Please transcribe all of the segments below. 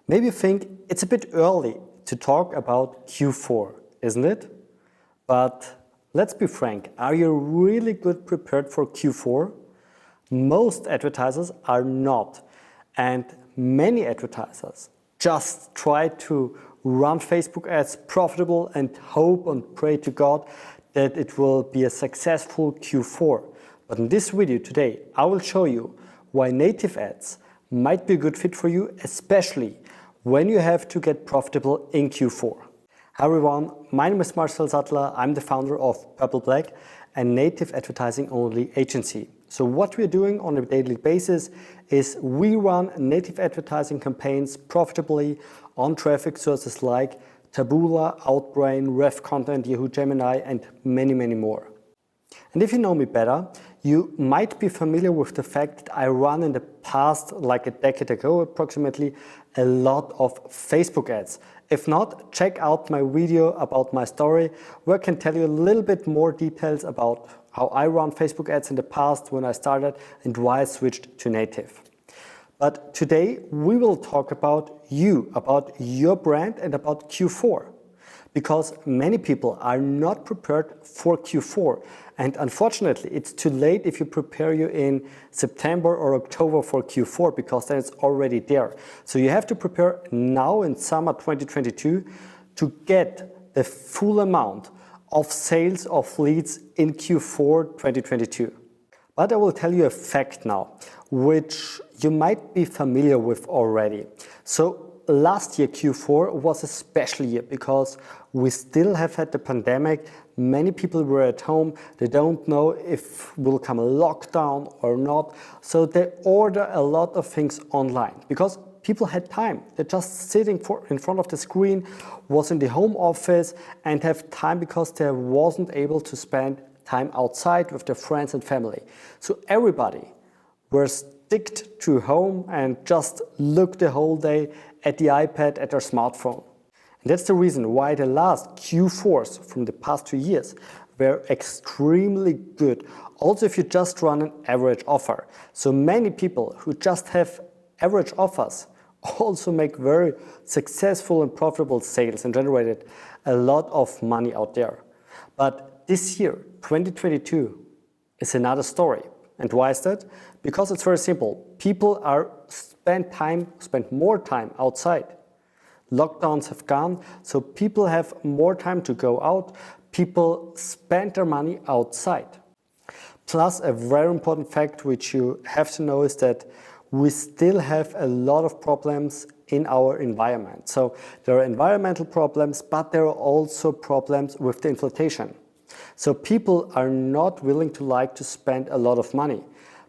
Maybe you think it's a bit early to talk about Q4, isn't it? But let's be frank, are you really good prepared for Q4? Most advertisers are not, and many advertisers just try to run Facebook ads profitable and hope and pray to God that it will be a successful Q4. But in this video today, I will show you why native ads might be a good fit for you, especially when you have to get profitable in Q4. Hi everyone, my name is Marcel Sattler. I'm the founder of Purple Black, a native advertising only agency. So what we're doing on a daily basis is we run native advertising campaigns profitably on traffic sources like Taboola, Outbrain, Ref Content, Yahoo Gemini, and many, many more. And if you know me better, you might be familiar with the fact that I ran in the past, like a decade ago approximately, a lot of Facebook ads. If not, check out my video about my story, where I can tell you a little bit more details about how I ran Facebook ads in the past when I started and why I switched to native. But today we will talk about you, about your brand and about Q4. Because many people are not prepared for Q4. And unfortunately, it's too late if you prepare you in September or October for Q4, because then it's already there. So you have to prepare now in summer 2022 to get the full amount of sales of leads in Q4 2022. But I will tell you a fact now, which you might be familiar with already. So last year, Q4 was a special year because we still have had the pandemic. Many people were at home. They don't know if will come a lockdown or not. So they order a lot of things online because people had time. They're just sitting in front of the screen, was in the home office and have time because they wasn't able to spend time outside with their friends and family. So everybody was sticked to home and just looked the whole day at the iPad, at their smartphone. And that's the reason why the last Q4s from the past 2 years were extremely good. Also, if you just run an average offer. So many people who just have average offers also make very successful and profitable sales and generated a lot of money out there. But this year, 2022, is another story. And why is that? Because it's very simple. People spend more time outside. Lockdowns have gone, so people have more time to go out. People spend their money outside. Plus, a very important fact which you have to know is that we still have a lot of problems in our environment. So there are environmental problems, but there are also problems with the inflation. So people are not willing to spend a lot of money.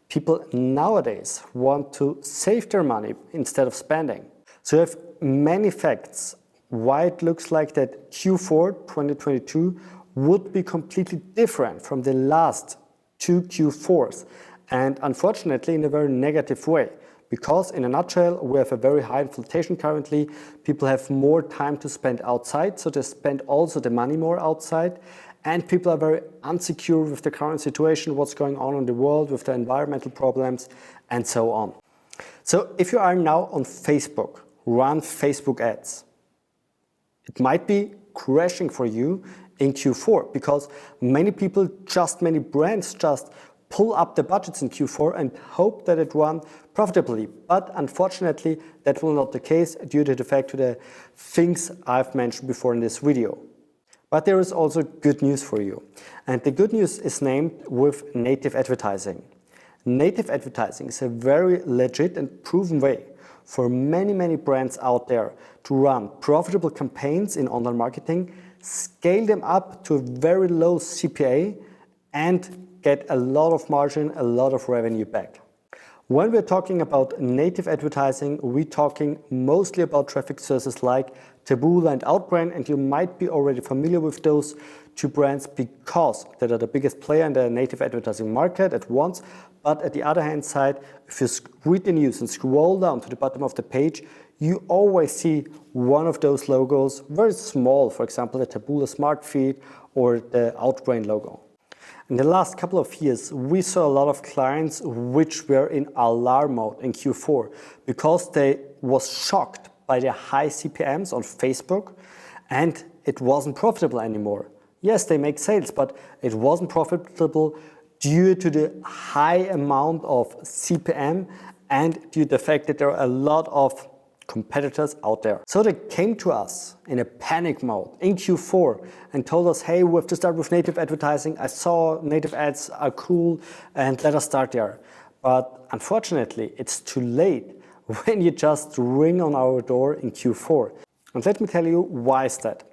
People nowadays want to save their money instead of spending. So you have many facts why it looks like that Q4 2022 would be completely different from the last two Q4s. And unfortunately in a very negative way. Because in a nutshell, we have a very high inflation currently. People have more time to spend outside, so they spend also the money more outside. And people are very insecure with the current situation, what's going on in the world, with the environmental problems, and so on. So if you are now on Facebook, run Facebook ads. It might be crashing for you in Q4 because many brands just pull up the budgets in Q4 and hope that it runs profitably. But unfortunately, that will not be the case due to the fact of the things I've mentioned before in this video. But there is also good news for you. And the good news is named with native advertising. Native advertising is a very legit and proven way for many, many brands out there to run profitable campaigns in online marketing, scale them up to a very low CPA, and get a lot of margin, a lot of revenue back. When we're talking about native advertising, we're talking mostly about traffic sources like Taboola and Outbrain, and you might be already familiar with those two brands because they are the biggest player in the native advertising market at once. But at the other hand side, if you read the news and scroll down to the bottom of the page, you always see one of those logos, very small, for example, the Taboola Smart Feed or the Outbrain logo. In the last couple of years, we saw a lot of clients which were in alarm mode in Q4 because they was shocked by the high CPMs on Facebook, and it wasn't profitable anymore. Yes, they make sales, but it wasn't profitable due to the high amount of CPM and due to the fact that there are a lot of competitors out there. So they came to us in a panic mode in Q4 and told us, hey, we have to start with native advertising. I saw native ads are cool and let us start there. But unfortunately, it's too late when you just ring on our door in Q4. And let me tell you why is that.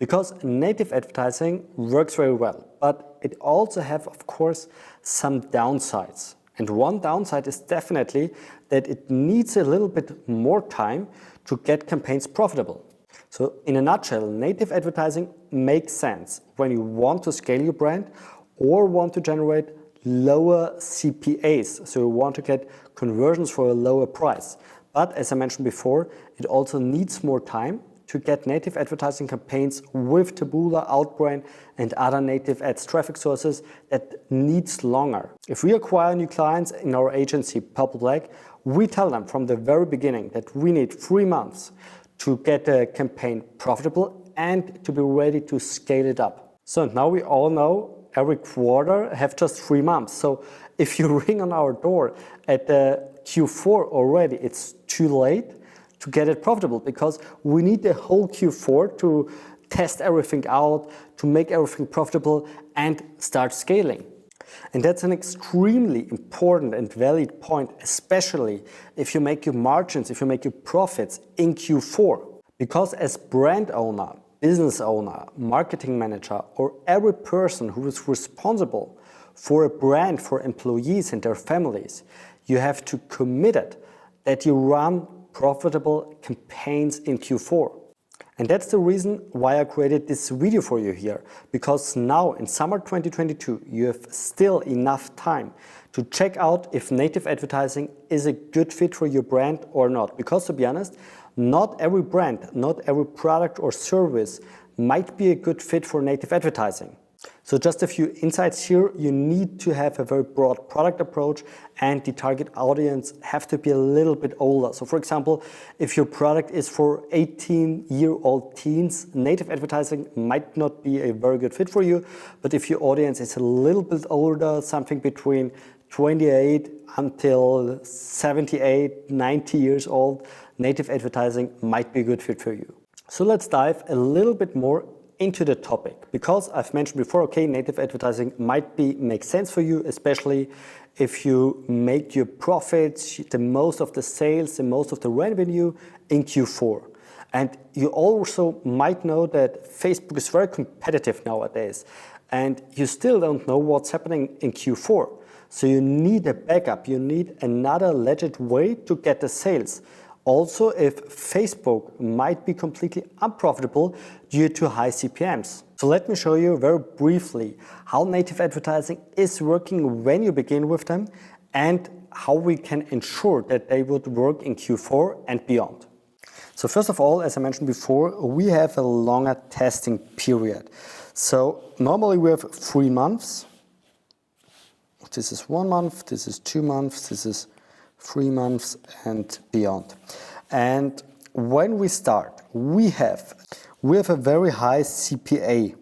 Because native advertising works very well, but it also have, of course, some downsides. And one downside is definitely that it needs a little bit more time to get campaigns profitable. So in a nutshell, native advertising makes sense when you want to scale your brand or want to generate lower CPAs. So you want to get conversions for a lower price. But as I mentioned before, it also needs more time to get native advertising campaigns with Taboola, Outbrain, and other native ads traffic sources that needs longer. If we acquire new clients in our agency, Purple Black, we tell them from the very beginning that we need 3 months to get a campaign profitable and to be ready to scale it up. So now we all know every quarter have just 3 months. So if you ring on our door at the Q4 already, it's too late to get it profitable because we need the whole Q4 to test everything out, to make everything profitable and start scaling. And that's an extremely important and valid point, especially if you make your margins, if you make your profits in Q4. Because as brand owner, business owner, marketing manager, or every person who is responsible for a brand, for employees and their families, you have to commit it that you run profitable campaigns in Q4. And that's the reason why I created this video for you here, because now in summer 2022 you have still enough time to check out if native advertising is a good fit for your brand or not. Because to be honest, not every brand, not every product or service might be a good fit for native advertising. So just a few insights here. You need to have a very broad product approach and the target audience have to be a little bit older. So for example, if your product is for 18-year-old teens, native advertising might not be a very good fit for you. But if your audience is a little bit older, something between 28 until 78, 90 years old, native advertising might be a good fit for you. So let's dive a little bit more into the topic, because I've mentioned before, okay, native advertising might make sense for you, especially if you make your profits, the most of the sales, the most of the revenue in Q4. And you also might know that Facebook is very competitive nowadays, and you still don't know what's happening in Q4. So you need a backup, you need another legit way to get the sales. Also, if Facebook might be completely unprofitable due to high CPMs. So let me show you very briefly how native advertising is working when you begin with them and how we can ensure that they would work in Q4 and beyond. So first of all, as I mentioned before, we have a longer testing period. So normally we have 3 months. This is 1 month, this is 2 months, this is 3 months and beyond. And when we start, we have a very high CPA,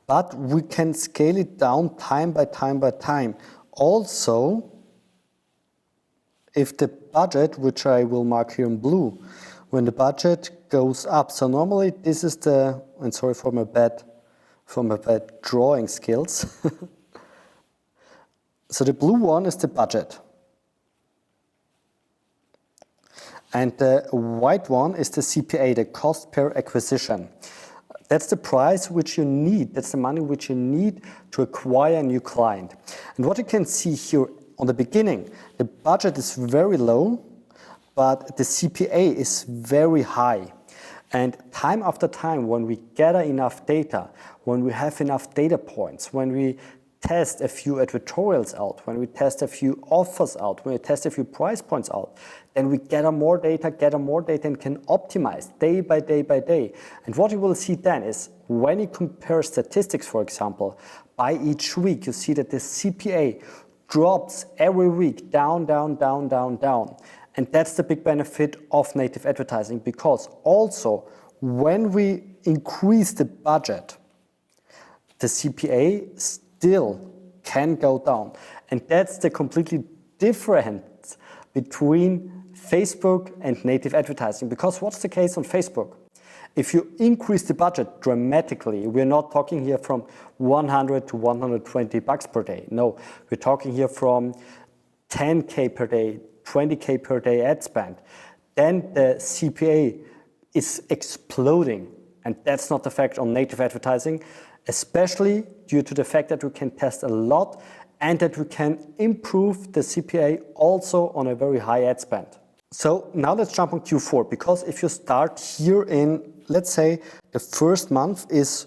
but we can scale it down time by time. Also, if the budget, which I will mark here in blue, when the budget goes up. So normally this is the, and sorry for my bad drawing skills. So the blue one is the budget. And the white one is the CPA, the cost per acquisition. That's the price which you need, that's the money which you need to acquire a new client. And what you can see here on the beginning, the budget is very low, but the CPA is very high. And time after time, when we gather enough data, when we have enough data points, when we test a few advertorials out, when we test a few offers out, when we test a few price points out, then we gather more data and can optimize day by day. And what you will see then is when you compare statistics, for example, by each week, you see that the CPA drops every week down. And that's the big benefit of native advertising, because also when we increase the budget, the CPA still can go down. And that's the completely difference between Facebook and native advertising. Because what's the case on Facebook? If you increase the budget dramatically, we're not talking here from 100 to 120 bucks per day. No, we're talking here from 10K per day, 20K per day ad spend. Then the CPA is exploding. And that's not the fact on native advertising, especially due to the fact that we can test a lot and that we can improve the CPA also on a very high ad spend. So now let's jump on Q4, because if you start here in, let's say, the first month is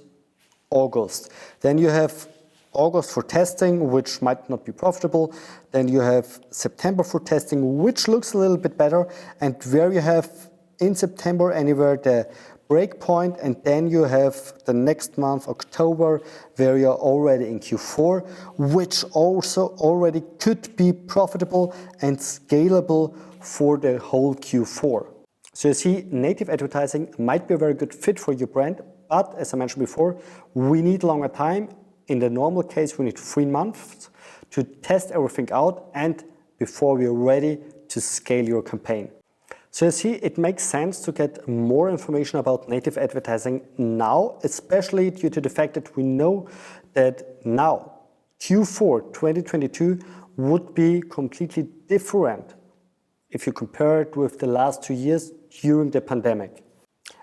August, then you have August for testing, which might not be profitable. Then you have September for testing, which looks a little bit better, and where you have in September anywhere the break point, and then you have the next month, October, where you're already in Q4, which also already could be profitable and scalable for the whole Q4. So you see, native advertising might be a very good fit for your brand, but as I mentioned before, we need longer time. In the normal case, we need 3 months to test everything out and before we're ready to scale your campaign. So you see, it makes sense to get more information about native advertising now, especially due to the fact that we know that now, Q4 2022 would be completely different if you compare it with the last 2 years during the pandemic.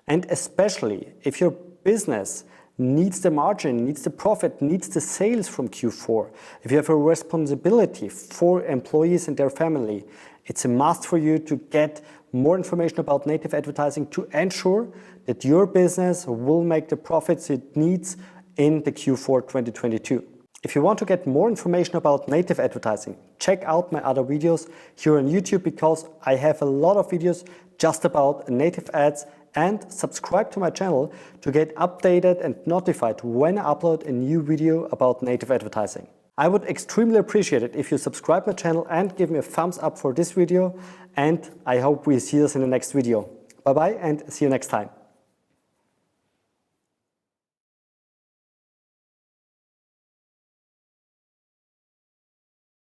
And especially if your business needs the margin, needs the profit, needs the sales from Q4, if you have a responsibility for employees and their family, it's a must for you to get more information about native advertising to ensure that your business will make the profits it needs in the Q4 2022. If you want to get more information about native advertising, check out my other videos here on YouTube, because I have a lot of videos just about native ads, and subscribe to my channel to get updated and notified when I upload a new video about native advertising. I would extremely appreciate it if you subscribe my channel and give me a thumbs up for this video, and I hope we see us in the next video. Bye bye and see you next time.